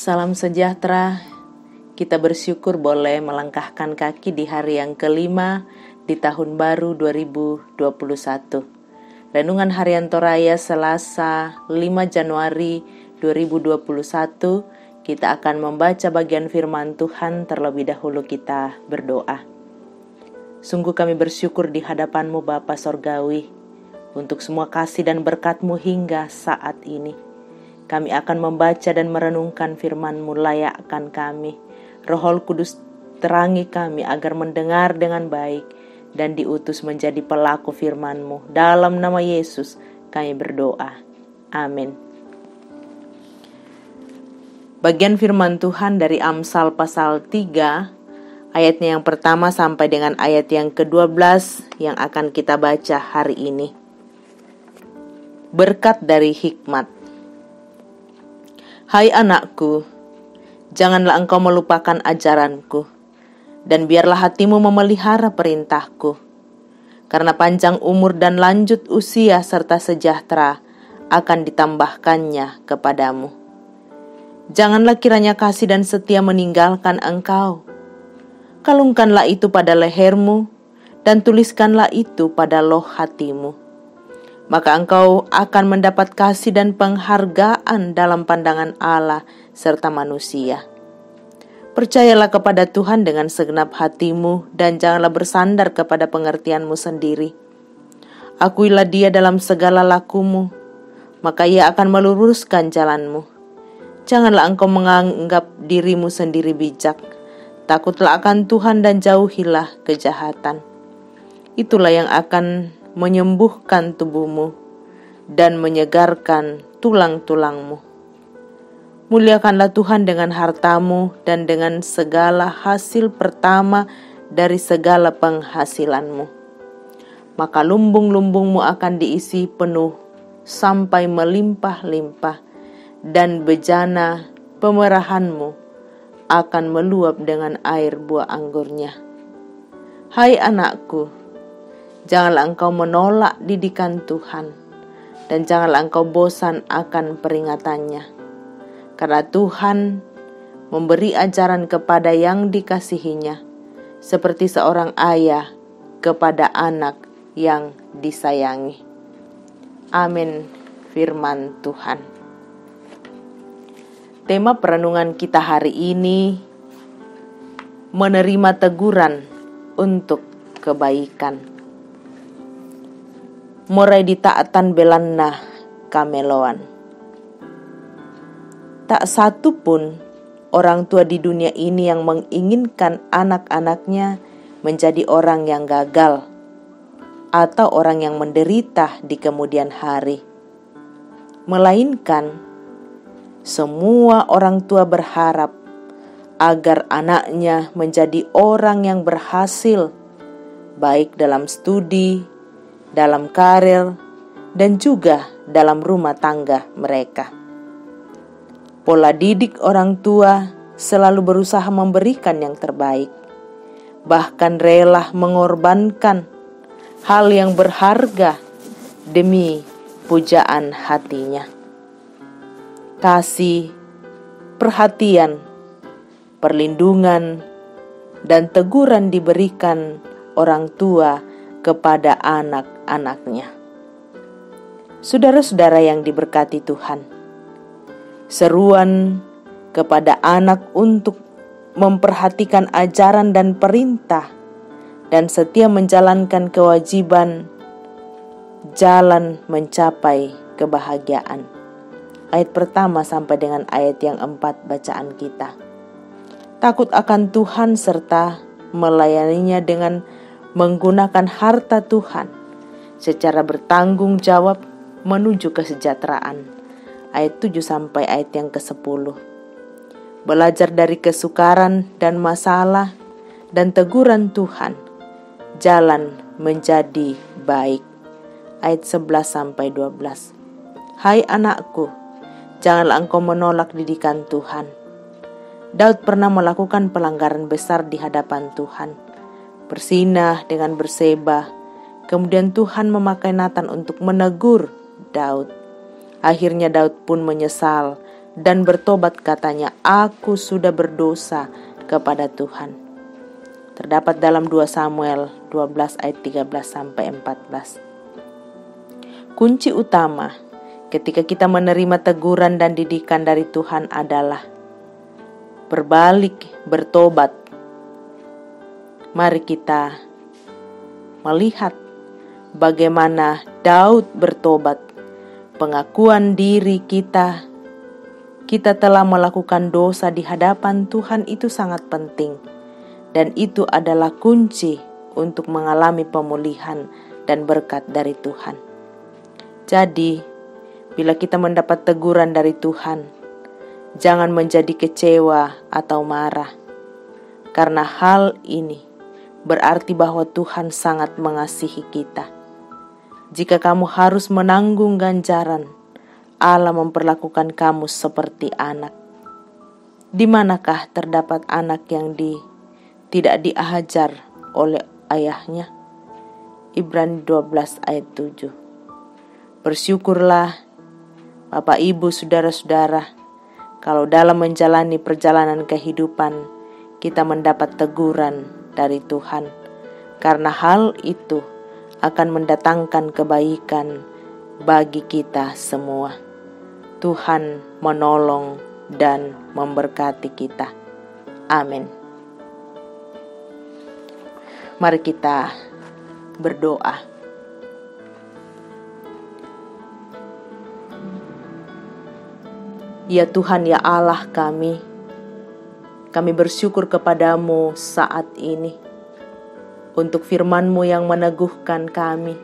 Salam sejahtera. Kita bersyukur boleh melangkahkan kaki di hari yang kelima di tahun baru 2021. Renungan Harian Toraya Selasa 5 Januari 2021. Kita akan membaca bagian firman Tuhan. Terlebih dahulu kita berdoa. Sungguh kami bersyukur di hadapan-Mu Bapa Sorgawi untuk semua kasih dan berkat-Mu hingga saat ini. Kami akan membaca dan merenungkan firman-Mu, layakkan kami. Roh Kudus terangi kami agar mendengar dengan baik dan diutus menjadi pelaku firman-Mu. Dalam nama Yesus kami berdoa. Amin. Bagian firman Tuhan dari Amsal pasal 3, ayatnya yang pertama sampai dengan ayat yang ke-12 yang akan kita baca hari ini. Berkat dari hikmat. Hai anakku, janganlah engkau melupakan ajaranku, dan biarlah hatimu memelihara perintahku. Karena panjang umur dan lanjut usia serta sejahtera akan ditambahkannya kepadamu. Janganlah kiranya kasih dan setia meninggalkan engkau. Kalungkanlah itu pada lehermu, dan tuliskanlah itu pada loh hatimu. Maka engkau akan mendapat kasih dan penghargaan dalam pandangan Allah serta manusia. Percayalah kepada Tuhan dengan segenap hatimu dan janganlah bersandar kepada pengertianmu sendiri. Akuilah Dia dalam segala lakumu, maka Ia akan meluruskan jalanmu. Janganlah engkau menganggap dirimu sendiri bijak. Takutlah akan Tuhan dan jauhilah kejahatan. Itulah yang akan menyembuhkan tubuhmu dan menyegarkan tulang-tulangmu. Muliakanlah Tuhan dengan hartamu dan dengan segala hasil pertama dari segala penghasilanmu. Maka lumbung-lumbungmu akan diisi penuh sampai melimpah-limpah, dan bejana pemerahanmu akan meluap dengan air buah anggurnya. Hai anakku, janganlah engkau menolak didikan Tuhan, dan janganlah engkau bosan akan peringatannya. Karena Tuhan memberi ajaran kepada yang dikasihinya, seperti seorang ayah kepada anak yang disayangi. Amin. Firman Tuhan. Tema perenungan kita hari ini, menerima teguran untuk kebaikan. Morai di taatan belanna kameloan. Tak satu pun orang tua di dunia ini yang menginginkan anak-anaknya menjadi orang yang gagal atau orang yang menderita di kemudian hari. Melainkan semua orang tua berharap agar anaknya menjadi orang yang berhasil, baik dalam studi, dalam karir, dan juga dalam rumah tangga mereka. Pola didik orang tua selalu berusaha memberikan yang terbaik, bahkan rela mengorbankan hal yang berharga demi pujaan hatinya. Kasih, perhatian, perlindungan, dan teguran diberikan orang tua kepada anak-anaknya. Saudara-saudara yang diberkati Tuhan, seruan kepada anak untuk memperhatikan ajaran dan perintah dan setia menjalankan kewajiban jalan mencapai kebahagiaan. Ayat pertama sampai dengan ayat yang 4 bacaan kita. Takut akan Tuhan serta melayaninya dengan menggunakan harta Tuhan secara bertanggung jawab menuju kesejahteraan. Ayat 7 sampai ayat yang ke-10. Belajar dari kesukaran dan masalah dan teguran Tuhan, jalan menjadi baik. Ayat 11 sampai 12. Hai anakku, janganlah engkau menolak didikan Tuhan. Daud pernah melakukan pelanggaran besar di hadapan Tuhan. Bersinah dengan Berseba. Kemudian Tuhan memakai Natan untuk menegur Daud. Akhirnya Daud pun menyesal dan bertobat katanya, "Aku sudah berdosa kepada Tuhan." Terdapat dalam 2 Samuel 12 ayat 13-14. Kunci utama ketika kita menerima teguran dan didikan dari Tuhan adalah berbalik, bertobat. Mari kita melihat bagaimana Daud bertobat. Pengakuan diri kita telah melakukan dosa di hadapan Tuhan itu sangat penting. Dan itu adalah kunci untuk mengalami pemulihan dan berkat dari Tuhan. Jadi, bila kita mendapat teguran dari Tuhan, jangan menjadi kecewa atau marah. Karena hal ini berarti bahwa Tuhan sangat mengasihi kita. Jika kamu harus menanggung ganjaran, Allah memperlakukan kamu seperti anak. Di manakah terdapat anak yang tidak diajar oleh ayahnya? Ibrani 12 ayat 7. Bersyukurlah Bapak, Ibu, saudara-saudara, kalau dalam menjalani perjalanan kehidupan kita mendapat teguran dari Tuhan, karena hal itu akan mendatangkan kebaikan bagi kita semua. Tuhan menolong dan memberkati kita. Amin. Mari kita berdoa. Ya Tuhan, ya Allah kami bersyukur kepadamu saat ini untuk firman-Mu yang meneguhkan kami,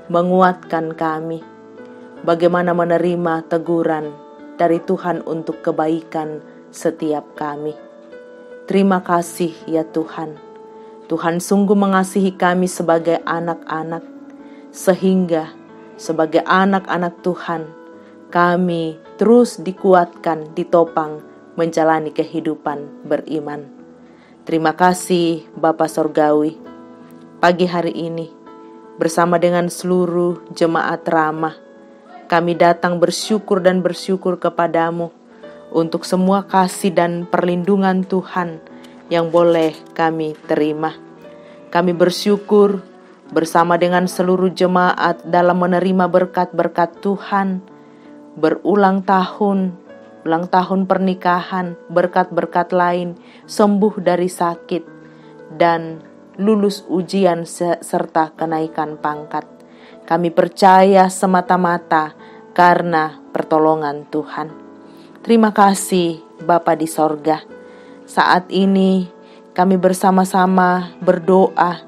menguatkan kami, bagaimana menerima teguran dari Tuhan untuk kebaikan setiap kami. Terima kasih ya Tuhan. Tuhan sungguh mengasihi kami sebagai anak-anak, sehingga sebagai anak-anak Tuhan, kami terus dikuatkan, ditopang menjalani kehidupan beriman. Terima kasih Bapa Sorgawi. Pagi hari ini bersama dengan seluruh jemaat Ramah, kami datang bersyukur kepadamu untuk semua kasih dan perlindungan Tuhan yang boleh kami terima. Kami bersyukur bersama dengan seluruh jemaat dalam menerima berkat-berkat Tuhan, berulang tahun pernikahan, berkat-berkat lain, sembuh dari sakit, dan lulus ujian serta kenaikan pangkat. Kami percaya semata-mata karena pertolongan Tuhan. Terima kasih Bapa di sorga. Saat ini kami bersama-sama berdoa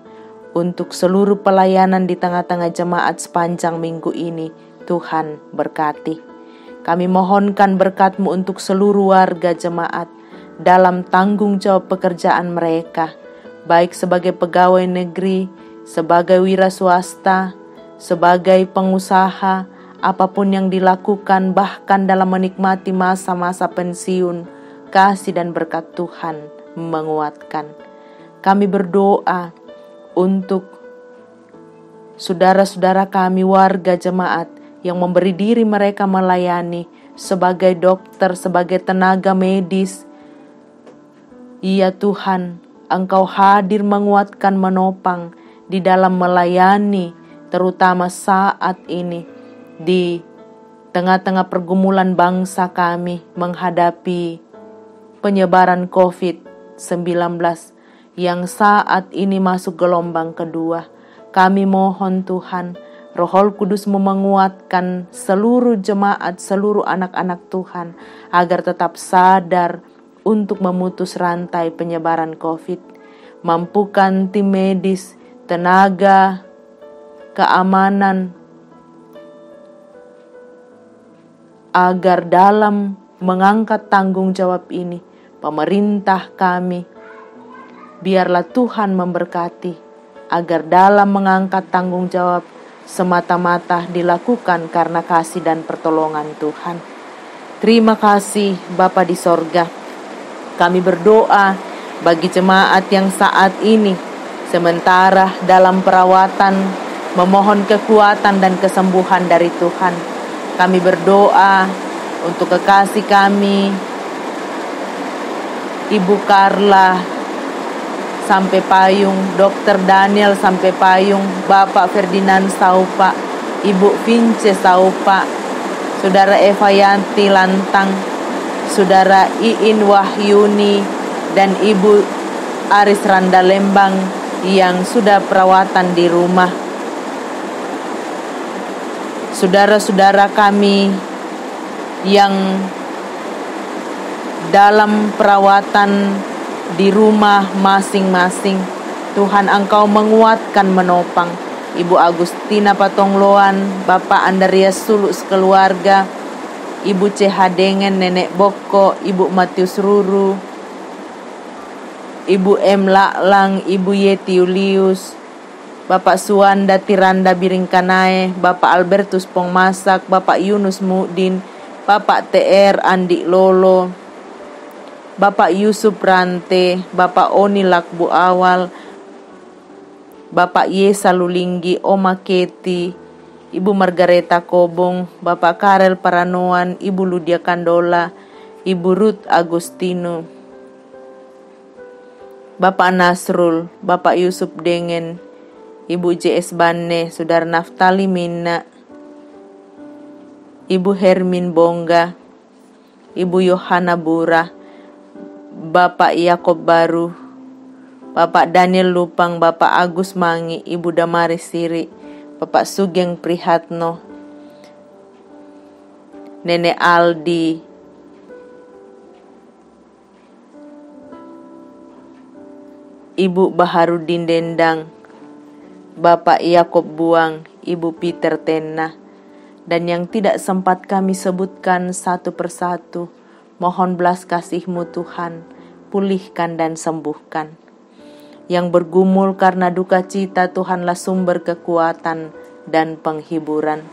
untuk seluruh pelayanan di tengah-tengah jemaat sepanjang minggu ini. Tuhan berkati. Kami mohonkan berkat-Mu untuk seluruh warga jemaat dalam tanggung jawab pekerjaan mereka, baik sebagai pegawai negeri, sebagai wira swasta, sebagai pengusaha, apapun yang dilakukan, bahkan dalam menikmati masa-masa pensiun, kasih dan berkat Tuhan menguatkan. Kami berdoa untuk saudara-saudara kami, warga jemaat, yang memberi diri mereka melayani sebagai dokter, sebagai tenaga medis. Ya Tuhan, Engkau hadir menguatkan, menopang di dalam melayani, terutama saat ini di tengah-tengah pergumulan bangsa kami menghadapi penyebaran COVID-19 yang saat ini masuk gelombang kedua. Kami mohon Tuhan, Roh Kudus-Mu menguatkan seluruh jemaat, seluruh anak-anak Tuhan agar tetap sadar untuk memutus rantai penyebaran COVID. Mampukan tim medis, tenaga, keamanan agar dalam mengangkat tanggung jawab ini, pemerintah kami, biarlah Tuhan memberkati agar dalam mengangkat tanggung jawab semata-mata dilakukan karena kasih dan pertolongan Tuhan. Terima kasih Bapa di sorga. Kami berdoa bagi jemaat yang saat ini sementara dalam perawatan, memohon kekuatan dan kesembuhan dari Tuhan. Kami berdoa untuk kekasih kami, Ibu Carla sampai payung, Dr. Daniel sampai payung, Bapak Ferdinand Saupa, Ibu Vince Saupa, Saudara Eva Yanti Lantang, Saudara Iin Wahyuni, dan Ibu Aris Randa Lembang yang sudah perawatan di rumah. Saudara-saudara kami yang dalam perawatan di rumah masing-masing, Tuhan Engkau menguatkan, menopang. Ibu Agustina Patongloan, Bapak Andreas Suluk sekeluarga, Ibu CH Dengan, Nenek Boko, Ibu Matius Ruru, Ibu M Laklang, Ibu Yeti Julius, Bapak Suwanda Tiranda Biringkanae, Bapak Albertus Pongmasak, Bapak Yunus Mudin, Bapak TR Andi Lolo, Bapak Yusuf Rante, Bapak Oni Lakbu Awal, Bapak Yesa Lulinggi, Oma Keti, Ibu Margareta Kobong, Bapak Karel Paranoan, Ibu Ludia Kandola, Ibu Ruth Agustino, Bapak Nasrul, Bapak Yusuf Dengan, Ibu JS Banne, Saudara Naftali Minna, Ibu Hermin Bongga, Ibu Yohana Bura, Bapak Yakob Baru, Bapak Daniel Lupang, Bapak Agus Mangi, Ibu Damaris Siri, Bapak Sugeng Prihatno, Nenek Aldi, Ibu Baharudin Dendang, Bapak Yakob Buang, Ibu Peter Tena, dan yang tidak sempat kami sebutkan satu persatu, mohon belas kasih-Mu Tuhan, pulihkan dan sembuhkan. Yang bergumul karena duka cita, Tuhanlah sumber kekuatan dan penghiburan.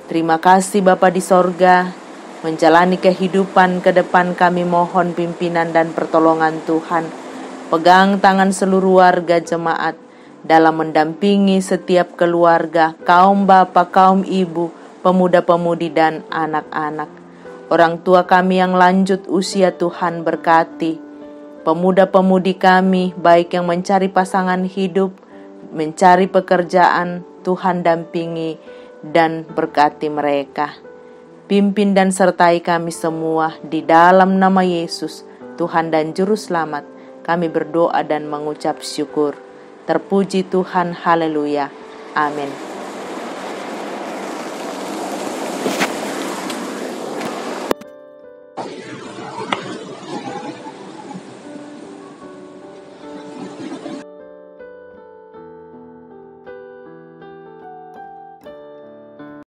Terima kasih Bapa di sorga, menjalani kehidupan ke depan kami mohon pimpinan dan pertolongan Tuhan. Pegang tangan seluruh warga jemaat dalam mendampingi setiap keluarga, kaum bapa, kaum ibu, pemuda-pemudi dan anak-anak. Orang tua kami yang lanjut usia, Tuhan berkati. Pemuda-pemudi kami, baik yang mencari pasangan hidup, mencari pekerjaan, Tuhan dampingi dan berkati mereka. Pimpin dan sertai kami semua di dalam nama Yesus, Tuhan dan Juru Selamat. Kami berdoa dan mengucap syukur. Terpuji Tuhan, haleluya, amin.